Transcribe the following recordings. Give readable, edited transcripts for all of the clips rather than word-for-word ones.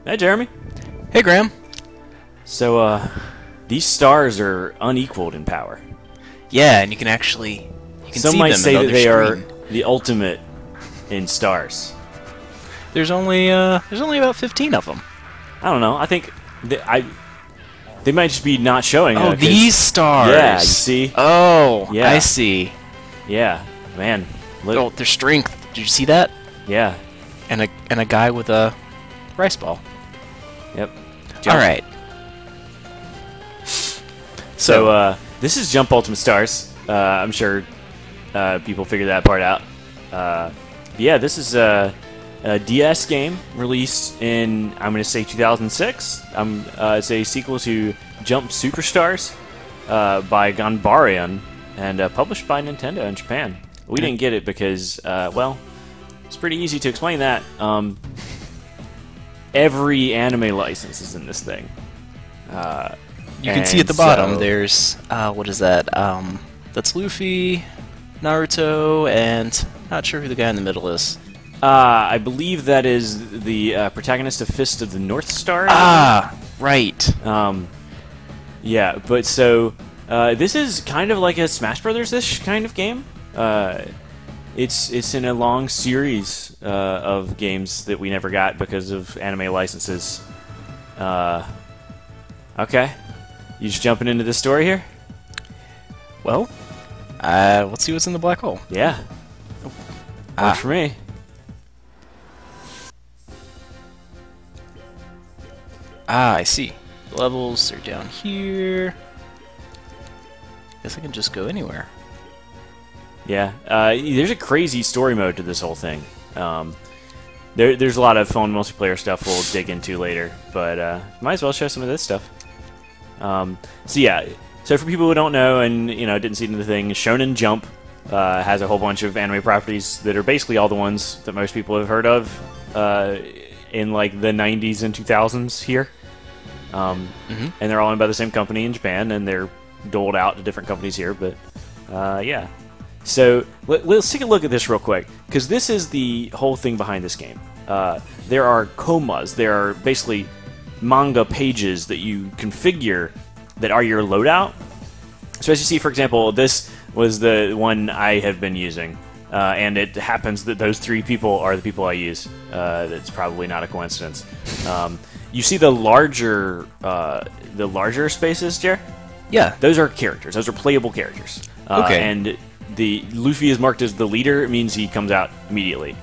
Hey, Jeremy. Hey, Graham. So, these stars are unequaled in power. Yeah, and you can Some see might them say in that they are screen. the ultimate in stars. There's only about 15 of them. I don't know. I think they might just be not showing. Oh, 'cause- these stars. Yeah, you see. Oh, Yeah. I see. Yeah, man. Look. Oh, their strength. Did you see that? Yeah. And a guy with a rice ball. Yep. All right. So, this is Jump Ultimate Stars. I'm sure people figured that part out. Yeah, this is a DS game released in, I'm going to say 2006. It's a sequel to Jump Superstars by Ganbarion and published by Nintendo in Japan. We didn't get it because, well, it's pretty easy to explain that. Every anime license is in this thing. You can see at the bottom. There's what is that? That's Luffy, Naruto, and not sure who the guy in the middle is. I believe that is the protagonist of Fist of the North Star. Ah, right. Yeah, but so this is kind of like a Smash Brothers-ish kind of game. It's in a long series of games that we never got because of anime licenses. Okay, you just jumping into this story here? Well, let's see what's in the black hole. Yeah, works for me. Ah, I see. The levels are down here. Guess I can just go anywhere. Yeah, there's a crazy story mode to this whole thing. There's a lot of phone multiplayer stuff we'll dig into later, but might as well show some of this stuff. So yeah, so for people who don't know and didn't see the thing, Shonen Jump has a whole bunch of anime properties that are basically all the ones that most people have heard of in like the 90s and 2000s here. And they're all owned by the same company in Japan, and they're doled out to different companies here, but yeah. So let's take a look at this real quick, because this is the whole thing behind this game. There are komas. There are basically manga pages that you configure that are your loadout. So as you see, for example, this was the one I have been using, and it happens that those three people are the people I use. That's probably not a coincidence. You see the larger spaces, Jer? Yeah. Those are characters. Those are playable characters. Okay. And the Luffy is marked as the leader. It means he comes out immediately.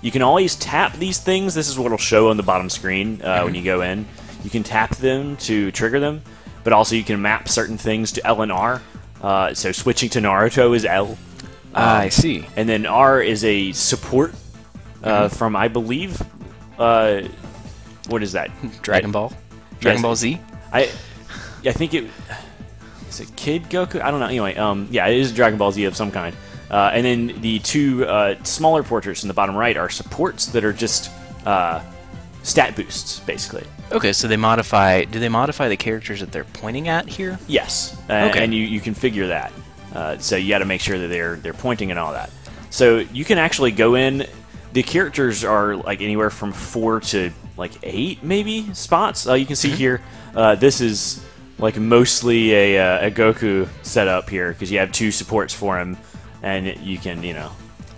You can always tap these things. This is what will show on the bottom screen when you go in. You can tap them to trigger them, but also you can map certain things to L and R. So switching to Naruto is L. I see. And then R is a support from, I believe, what is that? Dragon Ball? Dragon Ball Z? I think it... Is it Kid Goku? I don't know. Anyway, yeah, it is Dragon Ball Z of some kind. And then the two smaller portraits in the bottom right are supports that are just stat boosts, basically. Okay, so they modify... Do they modify the characters that they're pointing at here? Yes. Okay. And you configure that. So you got to make sure that they're pointing and all that. So you can actually go in... The characters are like anywhere from 4 to like 8, maybe, spots. You can see here, this is... like mostly a Goku setup here, because you have two supports for him, and you can,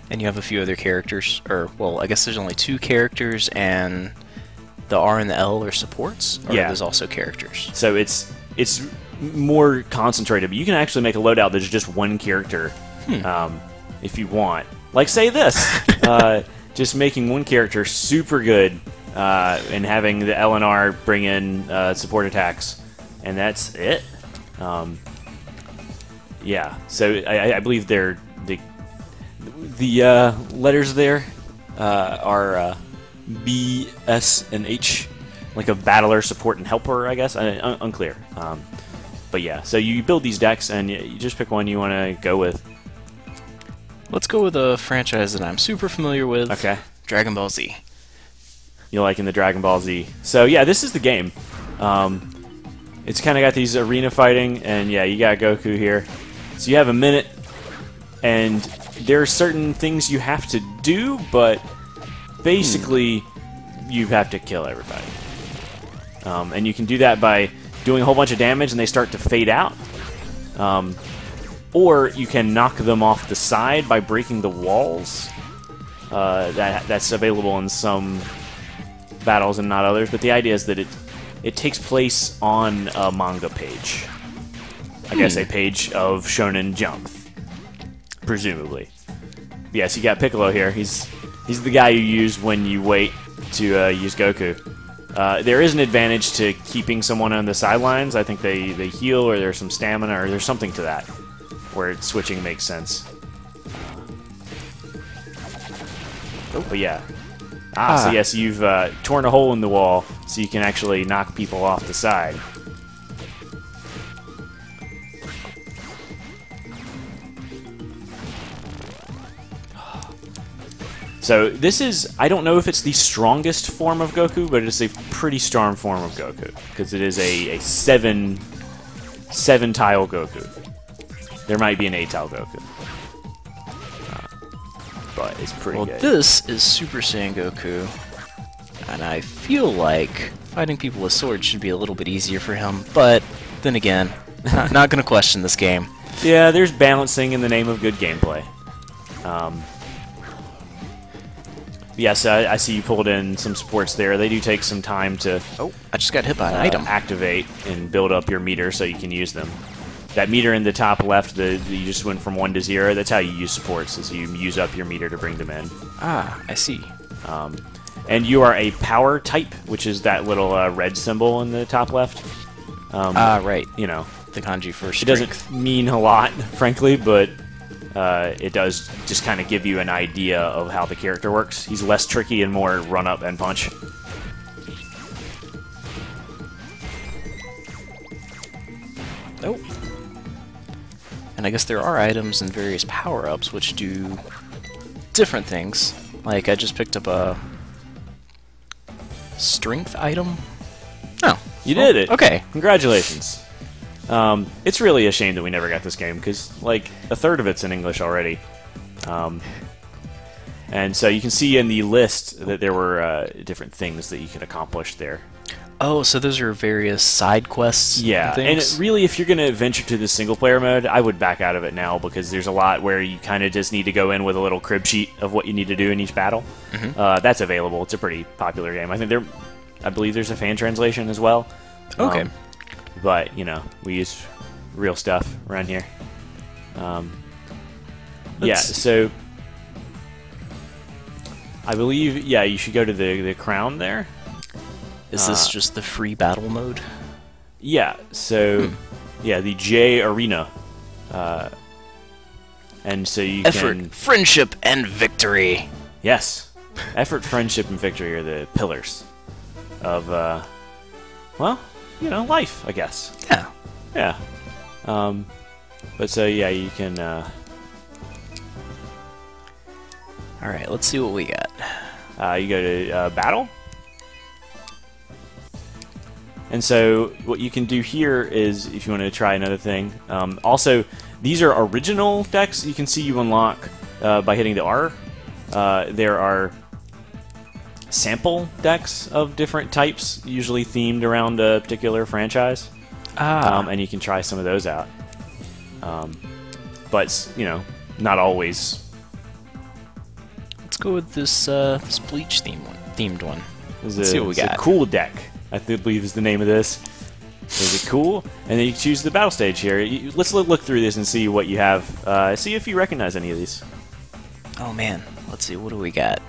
And you have a few other characters, or, well, I guess there's only 2 characters, and the R and the L are supports? Or Yeah. there's also characters? So it's more concentrated, but you can actually make a loadout that's just one character, if you want. Like, say this, just making one character super good, and having the L and R bring in support attacks. And that's it. Yeah. So I believe the letters there are B, S, and H, like a battler, support, and helper. I guess unclear. But yeah. So you build these decks, and you just pick one you want to go with. Let's go with a franchise that I'm super familiar with. Okay. Dragon Ball Z. You liking the Dragon Ball Z? So yeah, this is the game. It's kind of got these arena fighting, and yeah, you got Goku here. So you have a minute, and there are certain things you have to do, but basically you have to kill everybody. And you can do that by doing a whole bunch of damage and they start to fade out. Or you can knock them off the side by breaking the walls. That's available in some battles and not others, but the idea is that it takes place on a manga page. I guess a page of Shonen Jump, presumably. Yes, you got Piccolo here. He's the guy you use when you wait to use Goku. There is an advantage to keeping someone on the sidelines. I think they heal, or there's some stamina, or there's something to that, where switching makes sense. But yeah. So yes, you've torn a hole in the wall, so you can actually knock people off the side. So this is, I don't know if it's the strongest form of Goku, but it's a pretty strong form of Goku, because it is a seven tile Goku. There might be an 8-tile Goku. But it's pretty good. Well, this is Super Saiyan Goku, and I feel like fighting people with swords should be a little bit easier for him, but then again, not gonna question this game. Yeah, there's balancing in the name of good gameplay. Yes, I see you pulled in some supports there. They do take some time to I just got hit by an item. Activate and build up your meter so you can use them. That meter in the top left, you just went from 1 to 0. That's how you use supports, is you use up your meter to bring them in. I see. And you are a power type, which is that little red symbol in the top left. Right. You know, the kanji for strength. It doesn't mean a lot, frankly, but it does just kind of give you an idea of how the character works. He's less tricky and more run up and punch. Oh. And I guess there are items and various power-ups which do different things. Like, I just picked up a strength item. Oh. You did it! Okay. Congratulations. It's really a shame that we never got this game, because, like, a third of it's in English already. And so you can see in the list that there were different things that you could accomplish there. Oh, so those are various side quests? Yeah, and really, if you're going to venture to the single-player mode, I would back out of it now, because there's a lot where you kind of just need to go in with a little crib sheet of what you need to do in each battle. That's available. It's a pretty popular game. I believe there's a fan translation as well. Okay. But, you know, we use real stuff around here. Yeah, so I believe, yeah, you should go to the crown there. Is this just the free battle mode? Yeah, so, yeah, the J Arena. And so you Effort, friendship, and victory. Yes. Effort, friendship, and victory are the pillars of, well, you know, life, I guess. Yeah. Yeah. But so, yeah, you can, Alright, let's see what we got. You go to battle. And so what you can do here is, if you want to try another thing, also, these are original decks you can see you unlock by hitting the R. There are sample decks of different types, usually themed around a particular franchise. And you can try some of those out. But, you know, not always. Let's go with this this Bleach themed one. Let's see what we got. It's a cool deck, I believe is the name of this. Is it cool? And then you choose the battle stage here. Let's look through this and see what you have. See if you recognize any of these. Oh man, let's see, what do we got?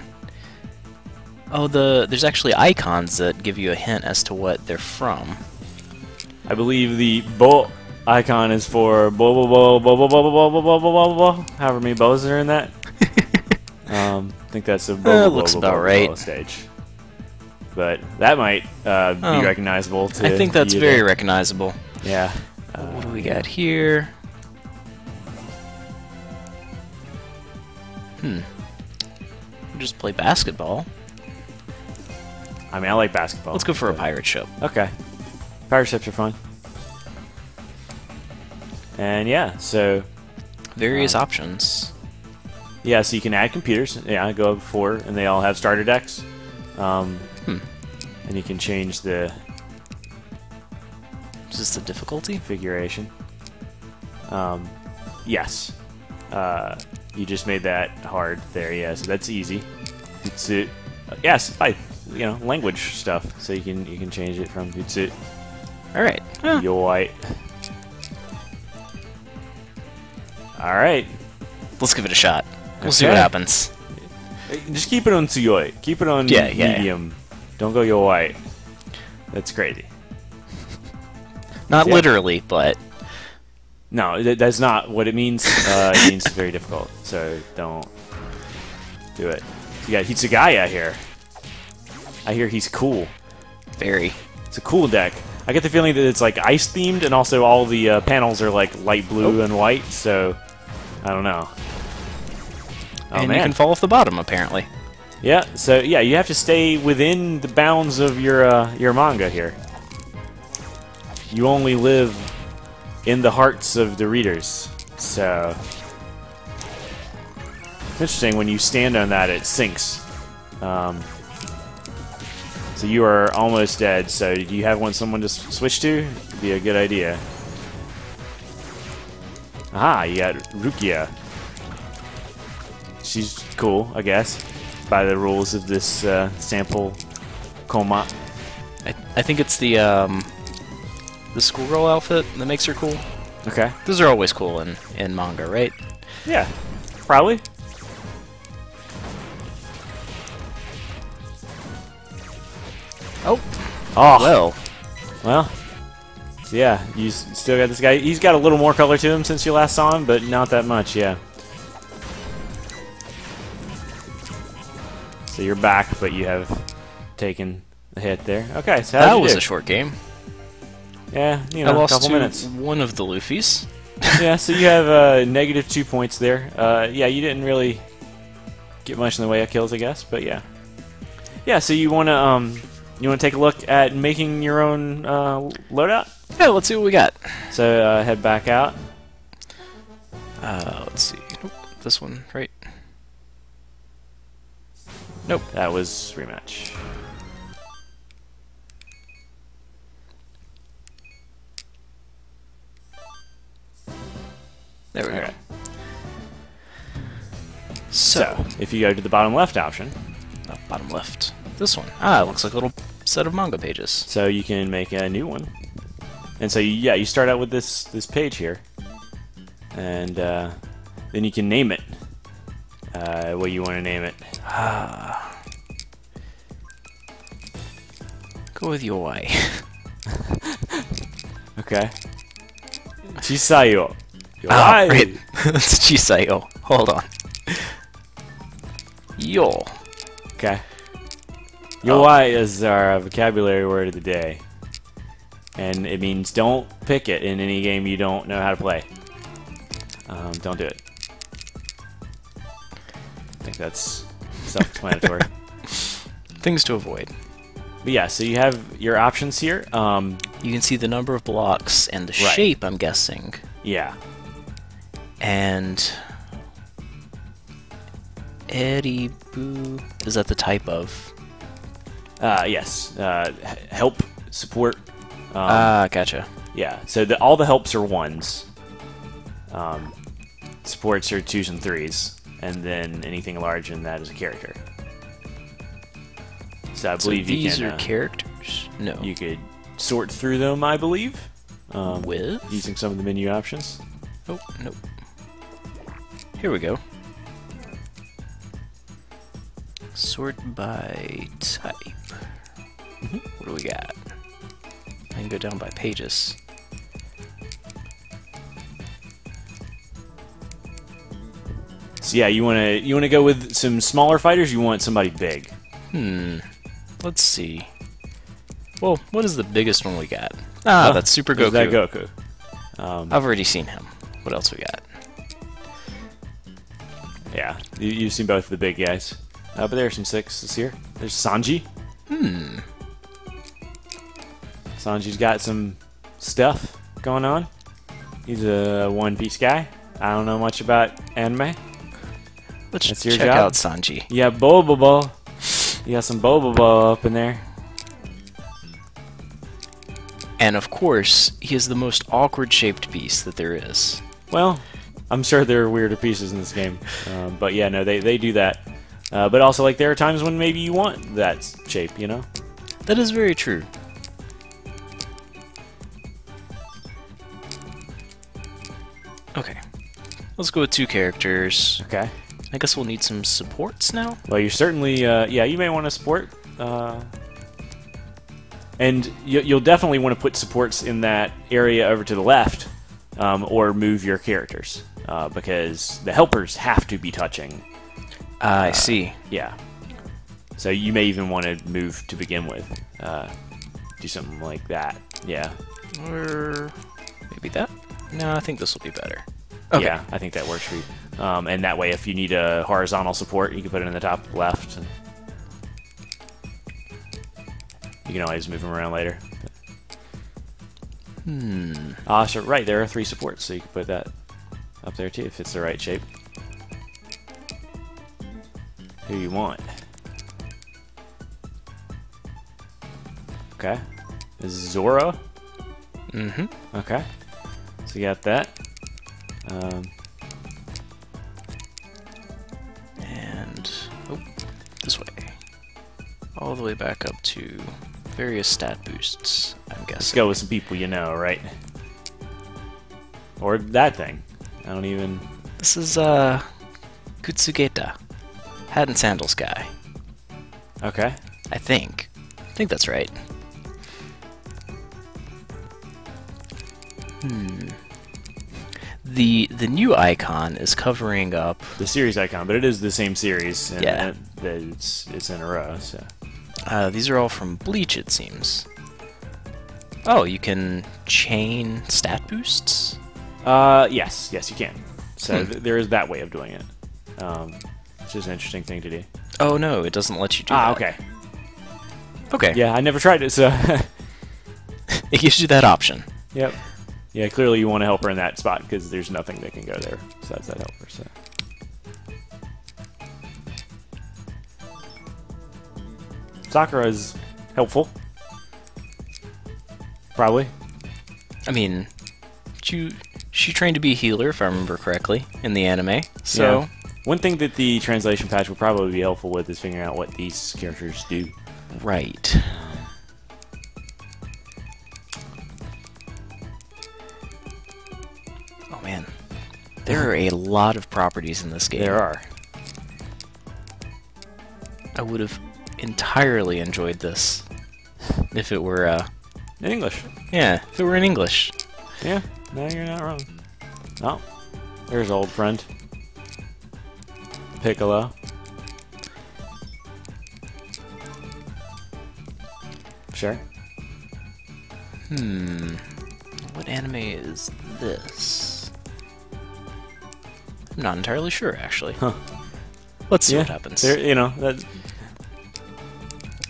Oh, there's actually icons that give you a hint as to what they're from. I believe the Bo icon is for Bo, however many bows are in that. I think that's a looks about right stage. But that might be recognizable to I think that's very recognizable. Yeah. What do we got here? We'll just play basketball. I mean, I like basketball. Let's go for a pirate ship. Okay. Pirate ships are fun. And yeah, so... Various options. Yeah, so you can add computers. Yeah, go up 4, and they all have starter decks. And you can change the Is this the difficulty? configuration. Yes. You just made that hard there, yeah, so that's easy. Utsu. Yes, language stuff. So you can change it from Utsu Alright. Yoi. Alright. Let's give it a shot. We'll see what happens. Just keep it on Tsuyoi. Keep it on medium. Don't go Yoi. That's crazy. Not literally, but... No, that's not what it means. It means very difficult, so don't do it. You got Hitsugaya here. I hear he's cool. Very. It's a cool deck. I get the feeling that it's like ice themed, and also all the panels are like light blue and white. So I don't know. Oh, and man. you can fall off the bottom, apparently. Yeah. So yeah, you have to stay within the bounds of your manga here. You only live in the hearts of the readers. So it's interesting when you stand on that, it sinks. So you are almost dead. So do you have someone to switch to? It'd be a good idea. Aha, you got Rukia. She's cool, I guess, by the rules of this sample Koma. I think it's the schoolgirl outfit that makes her cool. Okay. Those are always cool in manga, right? Yeah, probably. Oh. Oh. Well. So yeah, you still got this guy. He's got a little more color to him since you last saw him, but not that much, yeah. So you're back, but you have taken the hit there. Okay, so that was a short game. Yeah, I a lost couple to minutes. one of the Luffys. Yeah, so you have negative 2 points there. Yeah, you didn't really get much in the way of kills, I guess, but yeah. Yeah, so you want to take a look at making your own loadout? Yeah, let's see what we got. So head back out. Let's see. Nope, this one, right? Nope. That was rematch. There we go. Okay. So, if you go to the bottom left option, bottom left. This one. Ah, it looks like a little set of manga pages. so you can make a new one. And so you start out with this page here, and then you can name it. What you want to name it? Go with Yoi. Okay. Chisayo. Ah, right. That's Chisayo. Hold on. Yo. Okay. Yoi is our vocabulary word of the day. And it means don't pick it in any game you don't know how to play. Don't do it. I think that's self-explanatory. Things to avoid. But yeah, so you have your options here. You can see the number of blocks and the shape, I'm guessing. Yeah. And Eribu, is that the type of? Yes. Help, support. Gotcha. Yeah. So all the helps are 1s. Supports are 2s and 3s, and then anything larger than that is a character. So I believe these you can. Are characters? No. You could sort through them, I believe. With? Using some of the menu options. Oh, nope. Here we go. Sort by type. What do we got? I can go down by pages. So yeah, you wanna go with some smaller fighters. You want somebody big. Let's see. Well, what is the biggest one we got? Ah, that's Super Goku. That Goku. I've already seen him. What else we got? Yeah, you've seen both of the big guys. But there are some 6s here. There's Sanji. Sanji's got some stuff going on. He's a One Piece guy. I don't know much about anime. Let's That's your check job? out Sanji. Yeah, Bobobo. You got some Bobobo up in there. And of course, he is the most awkward-shaped beast that there is. Well, I'm sure there are weirder pieces in this game. But yeah, no, they do that. But also, like, there are times when maybe you want that shape, you know? That is very true. Okay. Let's go with 2 characters. Okay. I guess we'll need some supports now? Well, you certainly, yeah, you may want to support. And you'll definitely want to put supports in that area over to the left, or move your characters, because the helpers have to be touching. I see. Yeah. So you may even want to move to begin with. Do something like that. Yeah. Or maybe that? No, I think this will be better. Okay. Yeah, I think that works for you. And that way, if you need a horizontal support, you can put it in the top left. And you can always move them around later. So right, there are 3 supports, so you can put that up there too if it's the right shape. Who you want? Okay. This is Zora. Okay. So you got that. And this way. All the way back up to various stat boosts, I'm guessing. Let's go with some people you know, right? Or that thing. I don't even... This is, Kutsugeta. Hat and Sandals guy. Okay. I think that's right. The new icon is covering up the series icon, but it is the same series, and yeah. It's in a row. So these are all from Bleach, it seems. Oh, you can chain stat boosts? Yes, you can. So there is that way of doing it, which is an interesting thing to do. Oh no, it doesn't let you do that. Okay. Okay. Yeah, I never tried it, so it gives you that option. Yep. Yeah, clearly you want a helper in that spot because there's nothing that can go there besides that helper. So. Sakura is helpful. Probably. I mean, she trained to be a healer, if I remember correctly, in the anime. So yeah. One thing that the translation patch will probably be helpful with is figuring out what these characters do. Right. Oh man, there are a lot of properties in this game. There are. I would have entirely enjoyed this if it were in English. Yeah, if it were in English. Yeah, no, you're not wrong. Oh, there's old friend Piccolo. Sure. What anime is this? I'm not entirely sure, actually. Huh. Let's see what happens. There, you know, that.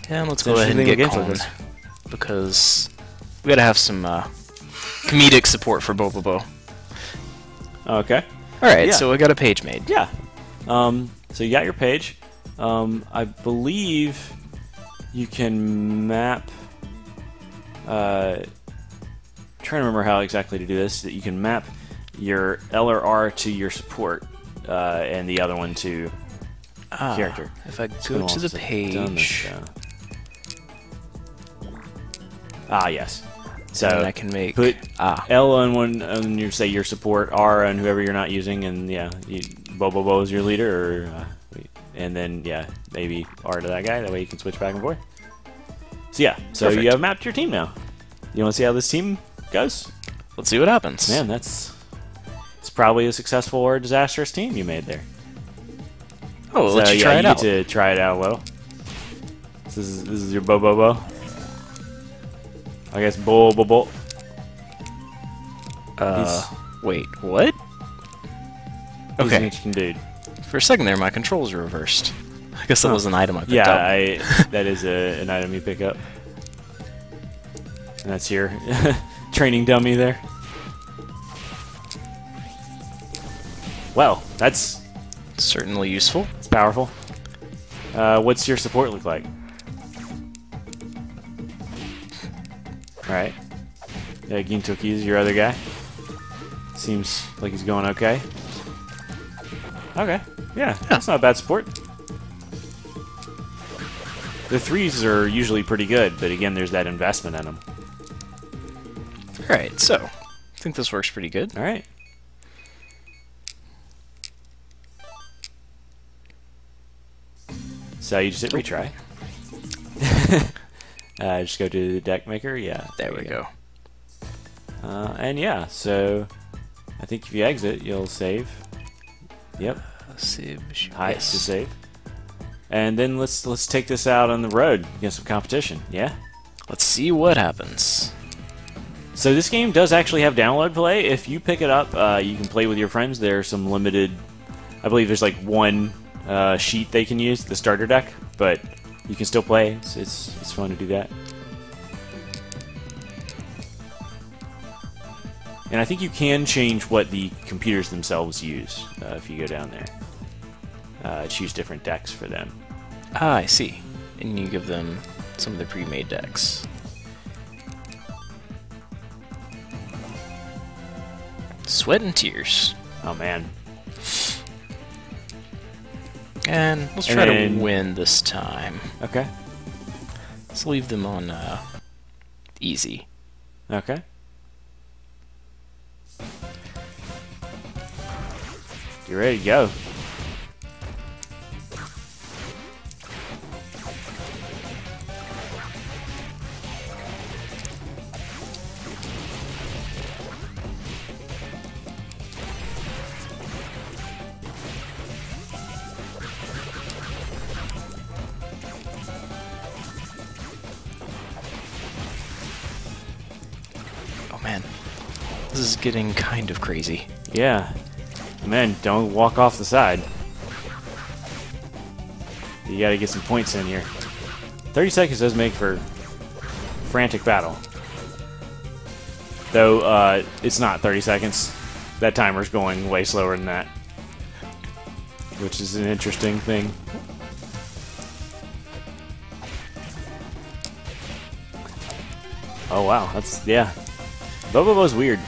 And let's go ahead and get Cone, because we gotta have some comedic support for Bobobo. Okay. Alright, so we got a page made. Yeah. So you got your page. I believe you can map... trying to remember how exactly to do this. That you can map your L or R to your support, and the other one to character. If I go to the page... yes. So and I can make put L on one, and you say your support, R on whoever you're not using, and yeah, Bobobo is your leader, or and then yeah, maybe R to that guy. That way you can switch back and forth. So yeah, so Perfect. you have mapped your team now. You want to see how this team goes? Let's see what happens. Man, it's probably a successful or disastrous team you made there. Oh, well, let's try it out. You get to try it out a little. This is your Bobobo. I guess Bobobo. Wait, what? He's Okay. an interesting dude. For a second there, my controls were reversed. I guess that was an item I picked up. Yeah, that is an item you pick up. And that's your training dummy there. Well, that's Certainly useful. powerful. What's your support look like? Alright. Gintoki is your other guy. Seems like he's going okay. Okay. Yeah, that's not bad support. The 3s are usually pretty good, but again, there's that investment in them. Alright, so, I think this works pretty good. Alright. So you just hit retry. Just go to the deck maker. Yeah, There we go. And yeah, so I think if you exit, you'll save. Yep. Hi to save. And then let's take this out on the road against some competition. Yeah. Let's see what happens. So this game does actually have download play. If you pick it up, you can play with your friends. There's some limited. I believe there's like one sheet they can use, the starter deck, but you can still play. It's fun to do that. And I think you can change what the computers themselves use if you go down there. Choose different decks for them. Ah, I see. And you give them some of the pre-made decks. Sweat and tears. Oh man. And let's try to win this time. Okay. Let's leave them on easy. Okay. You ready to go? Oh man, this is getting kind of crazy. Yeah. Man, don't walk off the side. You gotta get some points in here. 30 seconds does make for frantic battle. Though, it's not 30 seconds. That timer's going way slower than that. Which is an interesting thing. Oh wow, that's, yeah. Bobobo's weird.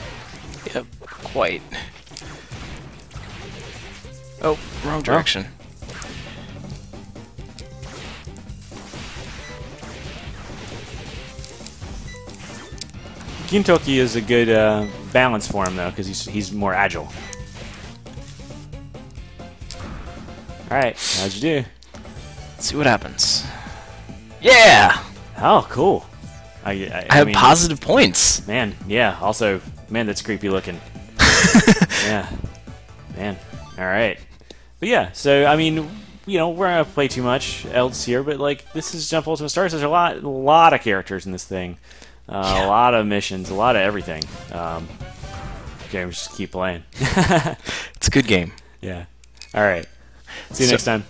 Yep, quite. Oh, wrong direction. Gintoki is a good balance for him, though, because he's more agile. Alright, how'd you do? Let's see what happens. Yeah! Oh, cool. I have mean, positive points. Man, yeah. Also, man, that's creepy looking. Yeah. Man. Alright. But yeah, so, I mean, you know, we're not gonna play too much else here, but, like, this is Jump Ultimate Stars. There's a lot of characters in this thing. Yeah. A lot of missions, a lot of everything. James, just keep playing. It's a good game. Yeah. Alright. See you next time.